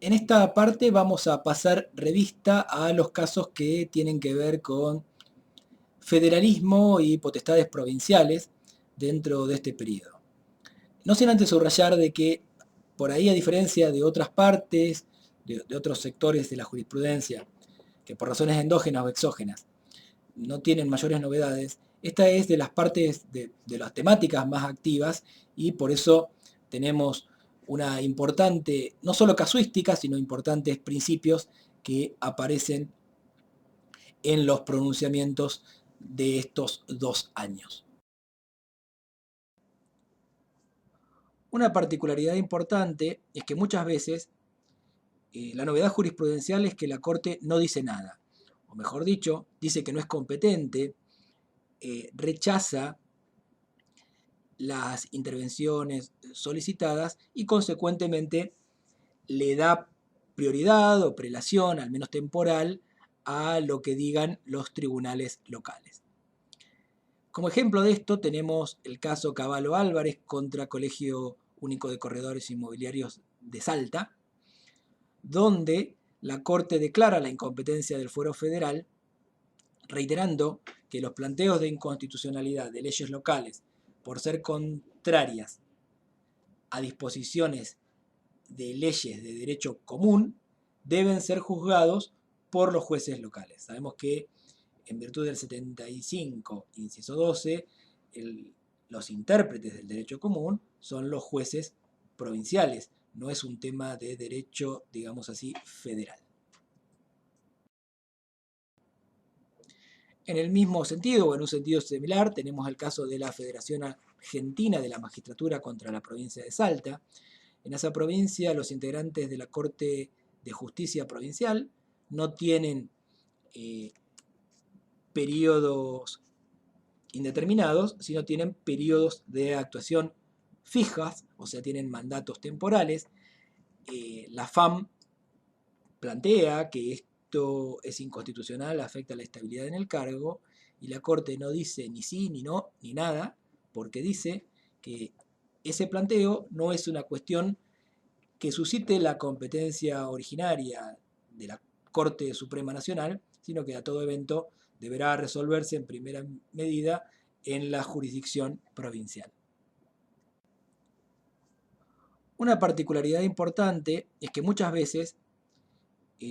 En esta parte vamos a pasar revista a los casos que tienen que ver con federalismo y potestades provinciales dentro de este periodo. No sin antes subrayar de que por ahí, a diferencia de otras partes, de otros sectores de la jurisprudencia, que por razones endógenas o exógenas no tienen mayores novedades, esta es de las partes de las temáticas más activas y por eso tenemos una importante, no solo casuística, sino importantes principios que aparecen en los pronunciamientos de estos 2 años. Una particularidad importante es que muchas veces la novedad jurisprudencial es que la Corte no dice nada, o mejor dicho, dice que no es competente, rechaza las intervenciones solicitadas y consecuentemente le da prioridad o prelación, al menos temporal, a lo que digan los tribunales locales. Como ejemplo de esto tenemos el caso Cavallo Álvarez contra Colegio Único de Corredores Inmobiliarios de Salta, donde la Corte declara la incompetencia del Fuero Federal, reiterando que los planteos de inconstitucionalidad de leyes locales, por ser contrarias a disposiciones de leyes de derecho común, deben ser juzgados por los jueces locales. Sabemos que en virtud del 75, inciso 12, los intérpretes del derecho común son los jueces provinciales, no es un tema de derecho, digamos así, federal. En el mismo sentido, o en un sentido similar, tenemos el caso de la Federación Argentina de la Magistratura contra la provincia de Salta. En esa provincia, los integrantes de la Corte de Justicia Provincial no tienen periodos indeterminados, sino tienen periodos de actuación fijas, o sea, tienen mandatos temporales. La FAM plantea que esto es inconstitucional, afecta la estabilidad en el cargo, y la Corte no dice ni sí, ni no, ni nada, porque dice que ese planteo no es una cuestión que suscite la competencia originaria de la Corte Suprema Nacional, sino que a todo evento deberá resolverse en primera medida en la jurisdicción provincial. Una particularidad importante es que muchas veces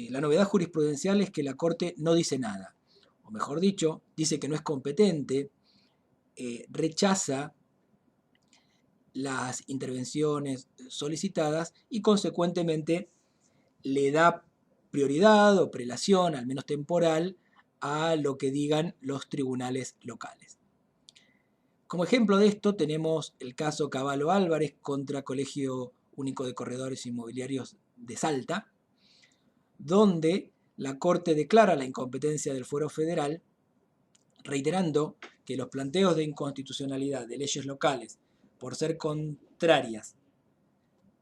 la novedad jurisprudencial es que la Corte no dice nada, o mejor dicho, dice que no es competente, rechaza las intervenciones solicitadas y consecuentemente le da prioridad o prelación, al menos temporal, a lo que digan los tribunales locales. Como ejemplo de esto tenemos el caso Cavallo Álvarez contra Colegio Único de Corredores Inmobiliarios de Salta, donde la Corte declara la incompetencia del Fuero Federal, reiterando que los planteos de inconstitucionalidad de leyes locales, por ser contrarias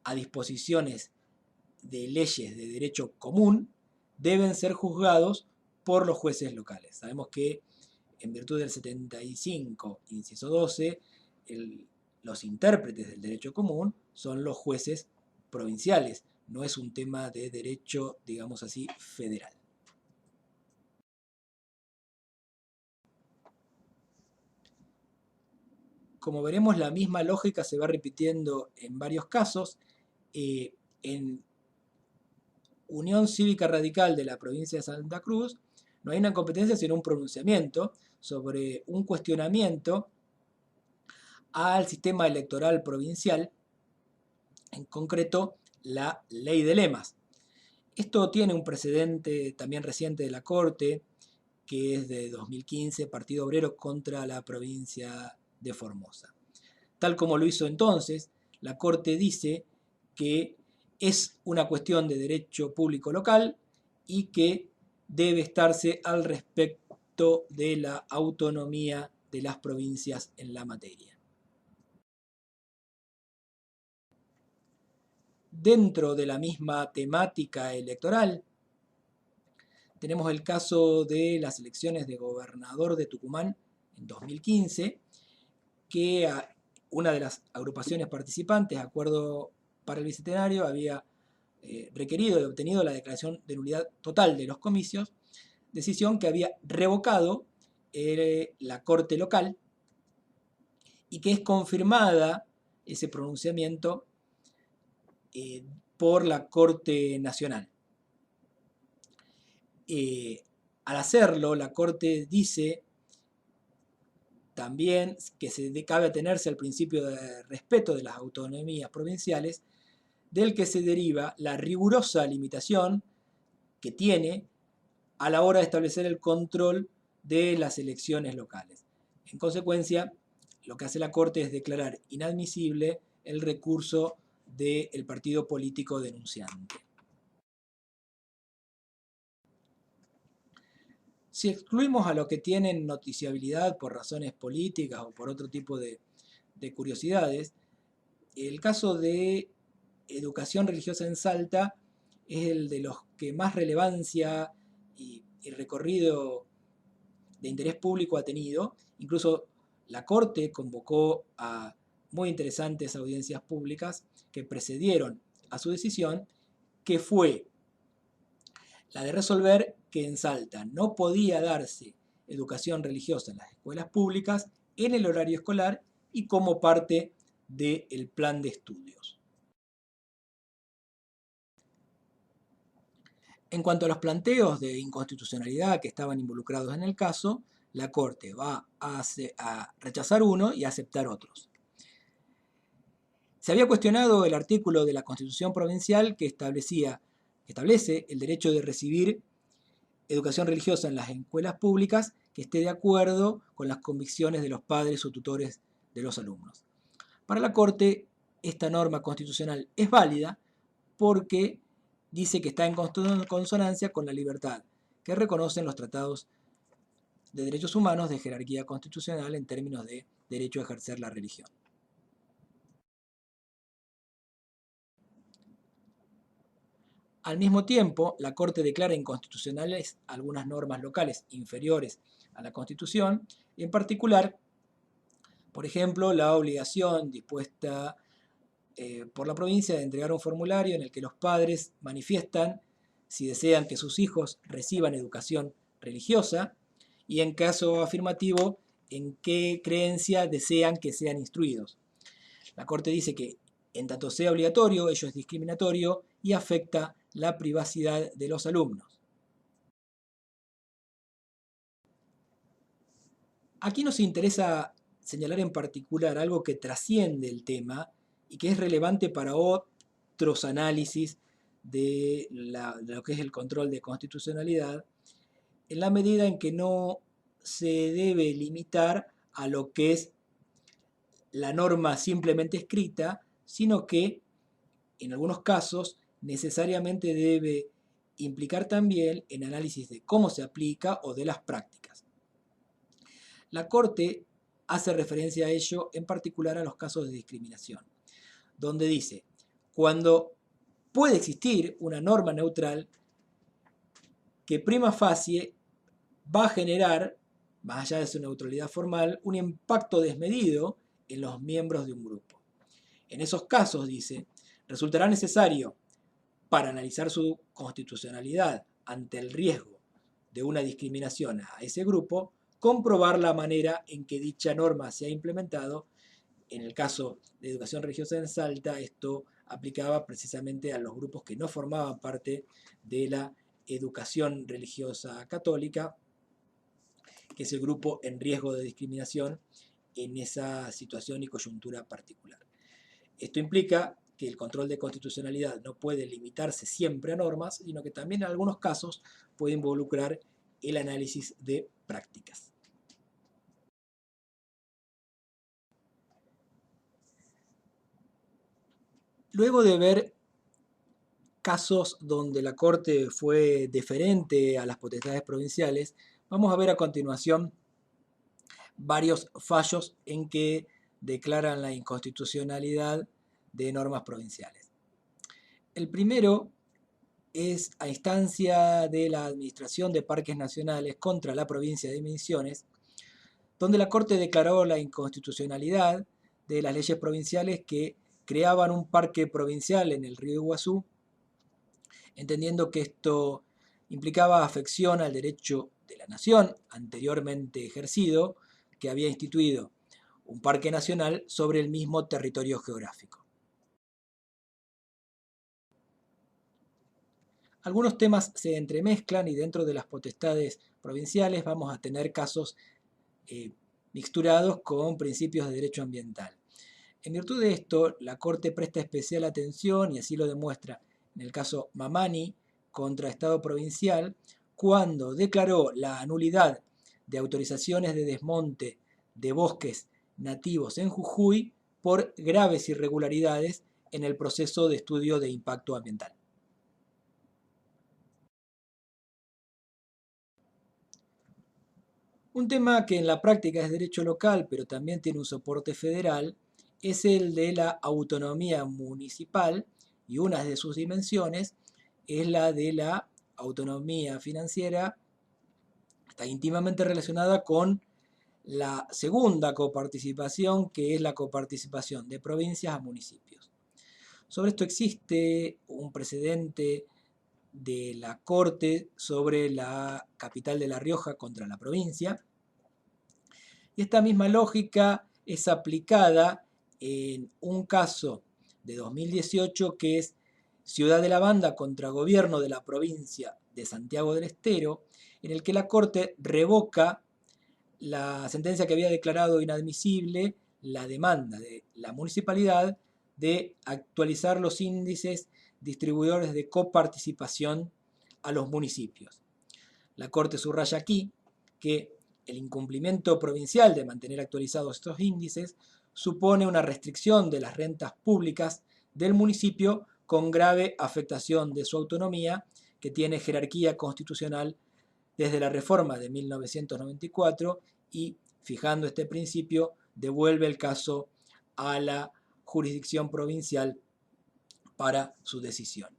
a disposiciones de leyes de derecho común, deben ser juzgados por los jueces locales. Sabemos que en virtud del 75, inciso 12, los intérpretes del derecho común son los jueces provinciales, no es un tema de derecho, digamos así, federal. Como veremos, la misma lógica se va repitiendo en varios casos. En Unión Cívica Radical de la provincia de Santa Cruz no hay una competencia sino un pronunciamiento sobre un cuestionamiento al sistema electoral provincial, en concreto la ley de lemas. Esto tiene un precedente también reciente de la Corte, que es de 2015, Partido Obrero contra la provincia de Formosa. Tal como lo hizo entonces, la Corte dice que es una cuestión de derecho público local y que debe estarse al respecto de la autonomía de las provincias en la materia. Dentro de la misma temática electoral, tenemos el caso de las elecciones de gobernador de Tucumán en 2015, que una de las agrupaciones participantes, Acuerdo para el Bicentenario, había requerido y obtenido la declaración de nulidad total de los comicios, decisión que había revocado la Corte local y que es confirmada ese pronunciamiento por la Corte Nacional. Al hacerlo, la Corte dice también que cabe atenerse al principio de respeto de las autonomías provinciales, del que se deriva la rigurosa limitación que tiene a la hora de establecer el control de las elecciones locales. En consecuencia, lo que hace la Corte es declarar inadmisible el recurso del partido político denunciante. Si excluimos a los que tienen noticiabilidad por razones políticas o por otro tipo de curiosidades, el caso de educación religiosa en Salta es el de los que más relevancia y recorrido de interés público ha tenido. Incluso la Corte convocó a muy interesantes audiencias públicas que precedieron a su decisión, que fue la de resolver que en Salta no podía darse educación religiosa en las escuelas públicas en el horario escolar y como parte del plan de estudios. En cuanto a los planteos de inconstitucionalidad que estaban involucrados en el caso, la Corte va a rechazar uno y a aceptar otros. Se había cuestionado el artículo de la Constitución Provincial que establece el derecho de recibir educación religiosa en las escuelas públicas que esté de acuerdo con las convicciones de los padres o tutores de los alumnos. Para la Corte, esta norma constitucional es válida porque dice que está en consonancia con la libertad que reconocen los tratados de derechos humanos de jerarquía constitucional en términos de derecho a ejercer la religión. Al mismo tiempo, la Corte declara inconstitucionales algunas normas locales inferiores a la Constitución, y en particular, por ejemplo, la obligación dispuesta por la provincia de entregar un formulario en el que los padres manifiestan si desean que sus hijos reciban educación religiosa y, en caso afirmativo, en qué creencia desean que sean instruidos. La Corte dice que en tanto sea obligatorio, ello es discriminatorio y afecta la privacidad de los alumnos. Aquí nos interesa señalar en particular algo que trasciende el tema y que es relevante para otros análisis de lo que es el control de constitucionalidad, en la medida en que no se debe limitar a lo que es la norma simplemente escrita, sino que en algunos casos necesariamente debe implicar también el análisis de cómo se aplica o de las prácticas. La Corte hace referencia a ello en particular a los casos de discriminación, donde dice, cuando puede existir una norma neutral que prima facie va a generar, más allá de su neutralidad formal, un impacto desmedido en los miembros de un grupo. En esos casos, dice, resultará necesario, para analizar su constitucionalidad ante el riesgo de una discriminación a ese grupo, comprobar la manera en que dicha norma se ha implementado. En el caso de educación religiosa en Salta, esto aplicaba precisamente a los grupos que no formaban parte de la educación religiosa católica, que es el grupo en riesgo de discriminación en esa situación y coyuntura particular. Esto implica que el control de constitucionalidad no puede limitarse siempre a normas, sino que también en algunos casos puede involucrar el análisis de prácticas. Luego de ver casos donde la Corte fue deferente a las potestades provinciales, vamos a ver a continuación varios fallos en que declaran la inconstitucionalidad de normas provinciales. El primero es a instancia de la Administración de Parques Nacionales contra la provincia de Misiones, donde la Corte declaró la inconstitucionalidad de las leyes provinciales que creaban un parque provincial en el río Iguazú entendiendo que esto implicaba afección al derecho de la nación anteriormente ejercido, que había instituido un parque nacional sobre el mismo territorio geográfico. Algunos temas se entremezclan y dentro de las potestades provinciales vamos a tener casos eh, mixturados con principios de derecho ambiental. En virtud de esto, la Corte presta especial atención, y así lo demuestra en el caso Mamani contra Estado provincial, cuando declaró la nulidad de autorizaciones de desmonte de bosques nativos en Jujuy por graves irregularidades en el proceso de estudio de impacto ambiental. Un tema que en la práctica es derecho local, pero también tiene un soporte federal, es el de la autonomía municipal, y una de sus dimensiones es la de la autonomía financiera. Está íntimamente relacionada con la segunda coparticipación, que es la coparticipación de provincias a municipios. Sobre esto existe un precedente de la Corte sobre la capital de La Rioja contra la provincia. Y esta misma lógica es aplicada en un caso de 2018 que es Ciudad de la Banda contra Gobierno de la provincia de Santiago del Estero, en el que la Corte revoca la sentencia que había declarado inadmisible la demanda de la municipalidad de actualizar los índices distribuidores de coparticipación a los municipios. La Corte subraya aquí que el incumplimiento provincial de mantener actualizados estos índices supone una restricción de las rentas públicas del municipio con grave afectación de su autonomía, que tiene jerarquía constitucional desde la reforma de 1994, y, fijando este principio, devuelve el caso a la jurisdicción provincial para su decisión.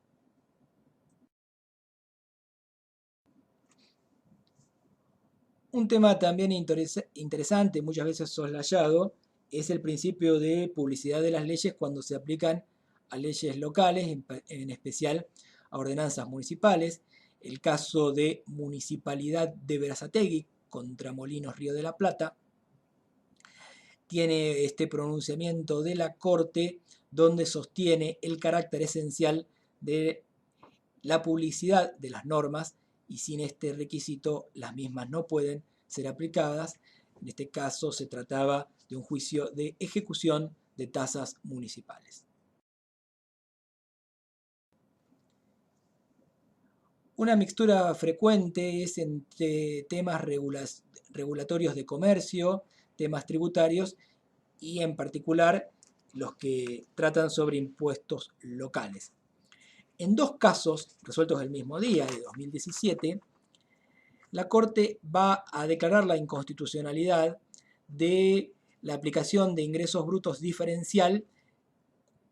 Un tema también interesante, muchas veces soslayado, es el principio de publicidad de las leyes cuando se aplican a leyes locales, en especial a ordenanzas municipales. El caso de Municipalidad de Berazategui contra Molinos Río de la Plata tiene este pronunciamiento de la Corte donde sostiene el carácter esencial de la publicidad de las normas, y sin este requisito las mismas no pueden ser aplicadas. En este caso se trataba de un juicio de ejecución de tasas municipales. Una mixtura frecuente es entre temas regulatorios de comercio, temas tributarios y en particular los que tratan sobre impuestos locales. En dos casos, resueltos el mismo día, de 2017, la Corte va a declarar la inconstitucionalidad de la aplicación de ingresos brutos diferencial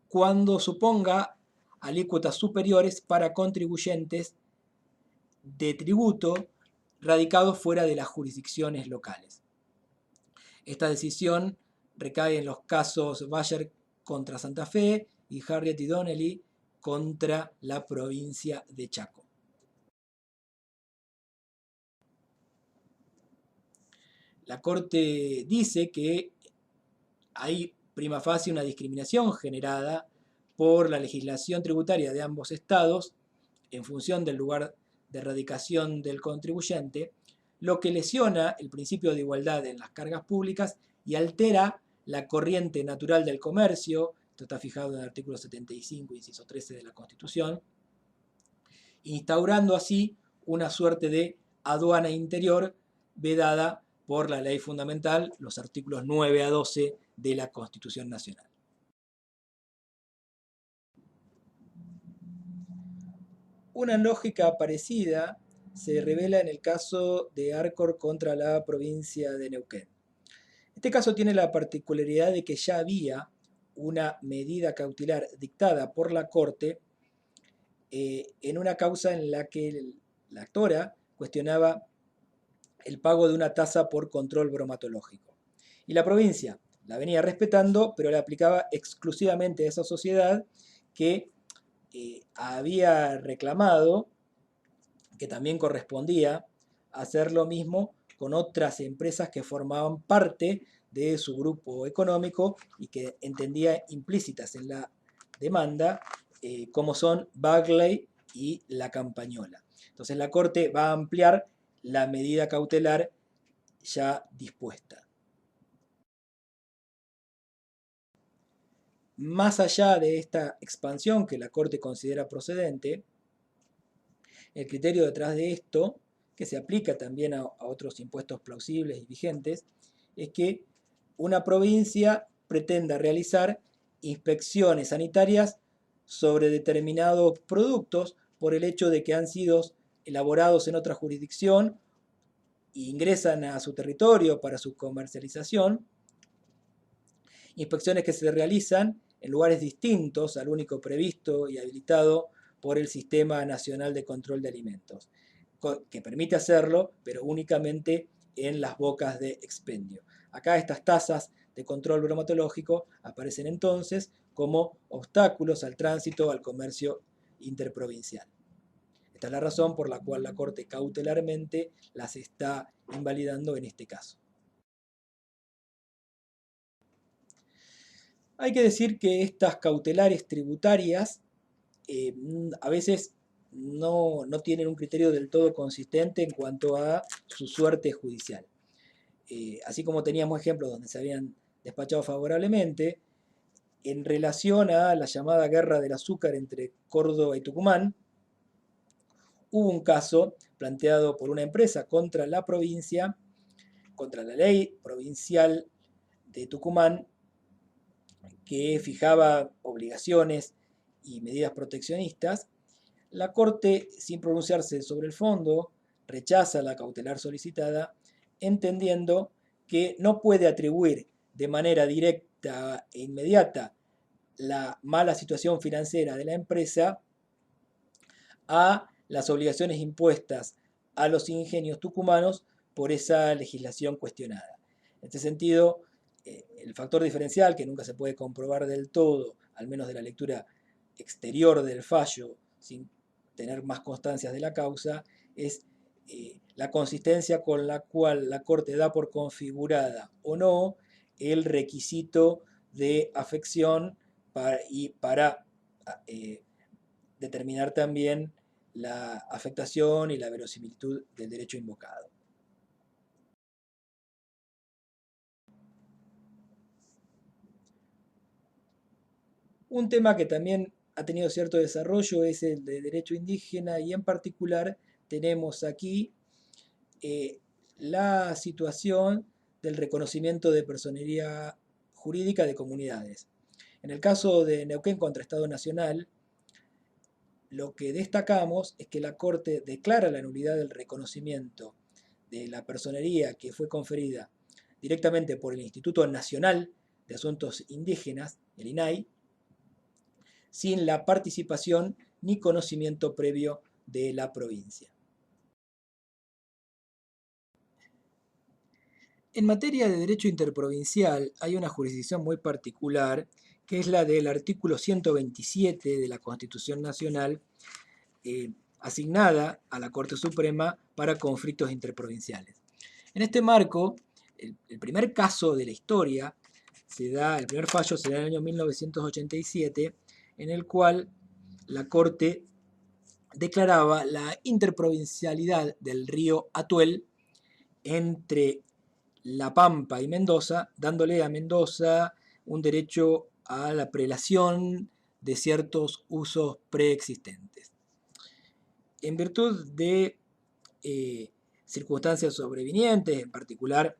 cuando suponga alícuotas superiores para contribuyentes de tributo radicados fuera de las jurisdicciones locales. Esta decisión recae en los casos Bayer contra Santa Fe y Harriet y Donnelly contra la provincia de Chaco. La Corte dice que hay prima facie una discriminación generada por la legislación tributaria de ambos estados en función del lugar de radicación del contribuyente, lo que lesiona el principio de igualdad en las cargas públicas y altera la corriente natural del comercio. Esto está fijado en el artículo 75, inciso 13 de la Constitución, instaurando así una suerte de aduana interior vedada por la ley fundamental, los artículos 9 a 12 de la Constitución Nacional. Una lógica parecida se revela en el caso de Arcor contra la provincia de Neuquén. Este caso tiene la particularidad de que ya había una medida cautelar dictada por la Corte en una causa en la que la actora cuestionaba el pago de una tasa por control bromatológico. Y la provincia la venía respetando, pero la aplicaba exclusivamente a esa sociedad que había reclamado que también correspondía hacer lo mismo con otras empresas que formaban parte de su grupo económico y que entendía implícitas en la demanda, como son Bagley y La Campañola. Entonces la Corte va a ampliar la medida cautelar ya dispuesta. Más allá de esta expansión que la Corte considera procedente, el criterio detrás de esto, que se aplica también a otros impuestos plausibles y vigentes, es que una provincia pretenda realizar inspecciones sanitarias sobre determinados productos por el hecho de que han sido elaborados en otra jurisdicción e ingresan a su territorio para su comercialización, inspecciones que se realizan en lugares distintos al único previsto y habilitado por el Sistema Nacional de Control de Alimentos, que permite hacerlo, pero únicamente en las bocas de expendio. Acá estas tasas de control bromatológico aparecen entonces como obstáculos al tránsito al comercio interprovincial. Esta es la razón por la cual la Corte cautelarmente las está invalidando en este caso. Hay que decir que estas cautelares tributarias a veces no tienen un criterio del todo consistente en cuanto a su suerte judicial. Así como teníamos ejemplos donde se habían despachado favorablemente, en relación a la llamada guerra del azúcar entre Córdoba y Tucumán, hubo un caso planteado por una empresa contra la provincia, contra la ley provincial de Tucumán, que fijaba obligaciones y medidas proteccionistas. La Corte, sin pronunciarse sobre el fondo, rechaza la cautelar solicitada, entendiendo que no puede atribuir de manera directa e inmediata la mala situación financiera de la empresa a las obligaciones impuestas a los ingenios tucumanos por esa legislación cuestionada. En este sentido, el factor diferencial, que nunca se puede comprobar del todo, al menos de la lectura exterior del fallo, sin tener más constancias de la causa, es la consistencia con la cual la Corte da por configurada o no el requisito de afección para determinar también la afectación y la verosimilitud del derecho invocado. Un tema que también ha tenido cierto desarrollo es el de derecho indígena y en particular tenemos aquí la situación del reconocimiento de personería jurídica de comunidades. En el caso de Neuquén contra Estado Nacional, lo que destacamos es que la Corte declara la nulidad del reconocimiento de la personería que fue conferida directamente por el Instituto Nacional de Asuntos Indígenas, el INAI, sin la participación ni conocimiento previo de la provincia. En materia de derecho interprovincial hay una jurisdicción muy particular, que es la del artículo 127 de la Constitución Nacional, asignada a la Corte Suprema para conflictos interprovinciales. En este marco, el primer caso de la historia, el primer fallo se da en el año 1987, en el cual la Corte declaraba la interprovincialidad del río Atuel entre La Pampa y Mendoza, dándole a Mendoza un derecho a la prelación de ciertos usos preexistentes. En virtud de circunstancias sobrevinientes, en particular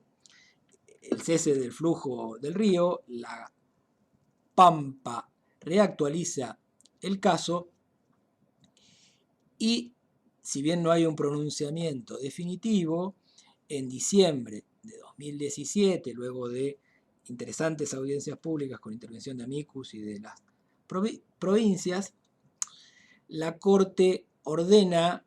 el cese del flujo del río, la Pampa reactualiza el caso y, si bien no hay un pronunciamiento definitivo, en diciembre de 2017, luego de interesantes audiencias públicas con intervención de amicus y de las provincias, la Corte ordena,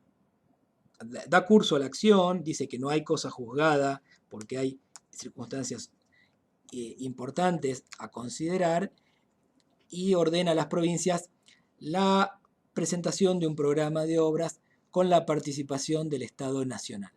da curso a la acción, dice que no hay cosa juzgada porque hay circunstancias importantes a considerar y ordena a las provincias la presentación de un programa de obras con la participación del Estado Nacional.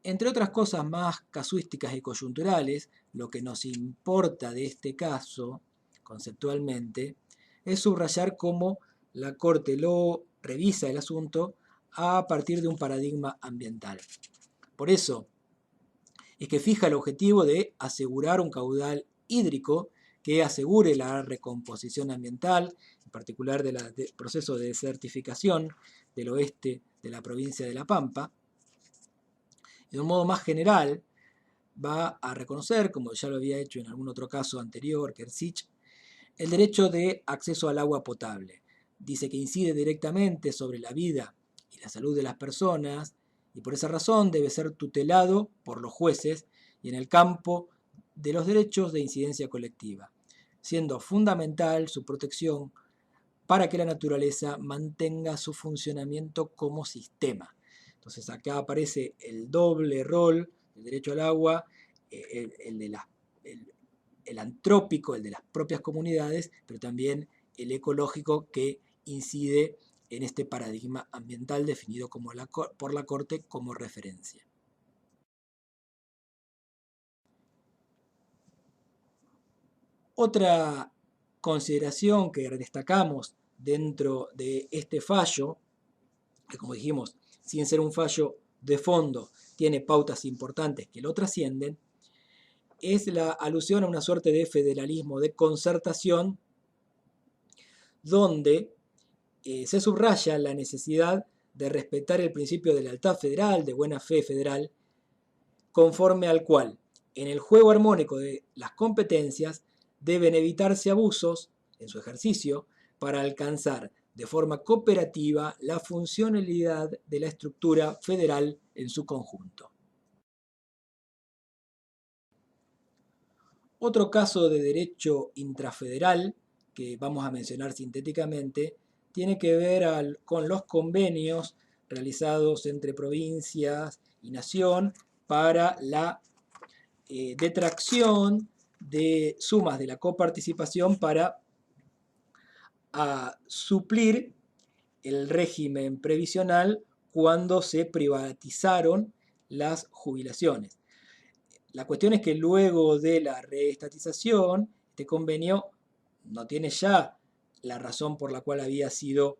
Entre otras cosas más casuísticas y coyunturales, lo que nos importa de este caso, conceptualmente, es subrayar cómo la Corte lo revisa el asunto a partir de un paradigma ambiental. Por eso es que fija el objetivo de asegurar un caudal hídrico que asegure la recomposición ambiental, en particular del proceso de desertificación del oeste de la provincia de La Pampa. De un modo más general, va a reconocer, como ya lo había hecho en algún otro caso anterior, Kersich, el derecho de acceso al agua potable. Dice que incide directamente sobre la vida y la salud de las personas y por esa razón debe ser tutelado por los jueces y en el campo de los derechos de incidencia colectiva, siendo fundamental su protección para que la naturaleza mantenga su funcionamiento como sistema. Entonces acá aparece el doble rol del derecho al agua, el antrópico, el de las propias comunidades, pero también el ecológico que incide en este paradigma ambiental definido por la Corte como referencia. Otra consideración que destacamos dentro de este fallo, que como dijimos, sin ser un fallo de fondo, tiene pautas importantes que lo trascienden, es la alusión a una suerte de federalismo de concertación donde se subraya la necesidad de respetar el principio de lealtad federal, de buena fe federal, conforme al cual, en el juego armónico de las competencias, deben evitarse abusos en su ejercicio para alcanzar de forma cooperativa la funcionalidad de la estructura federal en su conjunto. Otro caso de derecho intrafederal que vamos a mencionar sintéticamente tiene que ver con los convenios realizados entre provincias y nación para la detracción de sumas de la coparticipación para suplir el régimen previsional cuando se privatizaron las jubilaciones. La cuestión es que luego de la reestatización, este convenio no tiene ya la razón por la cual había sido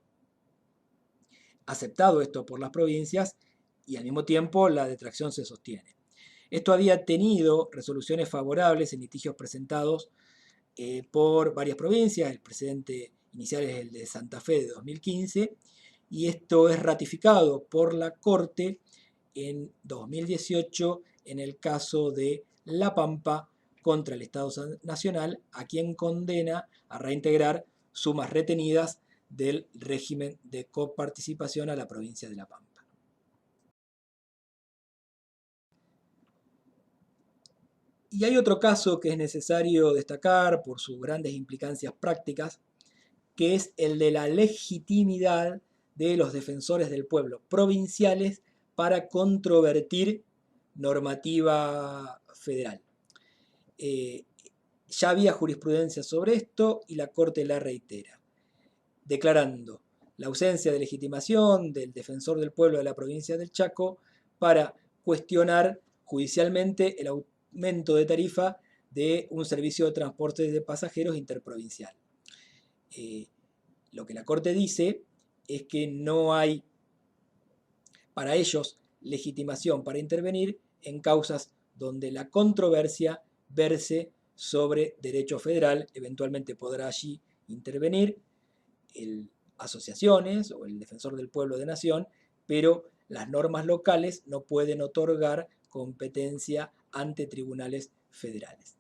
aceptado esto por las provincias y al mismo tiempo la detracción se sostiene. Esto había tenido resoluciones favorables en litigios presentados por varias provincias, el precedente inicial es el de Santa Fe de 2015 y esto es ratificado por la Corte en 2018 en el caso de La Pampa contra el Estado Nacional, a quien condena a reintegrar sumas retenidas del régimen de coparticipación a la provincia de La Pampa. Y hay otro caso que es necesario destacar por sus grandes implicancias prácticas, que es el de la legitimidad de los defensores del pueblo provinciales para controvertir normativa federal. Ya había jurisprudencia sobre esto y la Corte la reitera, declarando la ausencia de legitimación del defensor del pueblo de la provincia del Chaco para cuestionar judicialmente el aumento de tarifa de un servicio de transporte de pasajeros interprovincial. Lo que la Corte dice es que no hay para ellos legitimación para intervenir en causas donde la controversia verse sobre derecho federal. Eventualmente podrá allí intervenir asociaciones o el defensor del pueblo de nación, pero las normas locales no pueden otorgar competencia ante tribunales federales.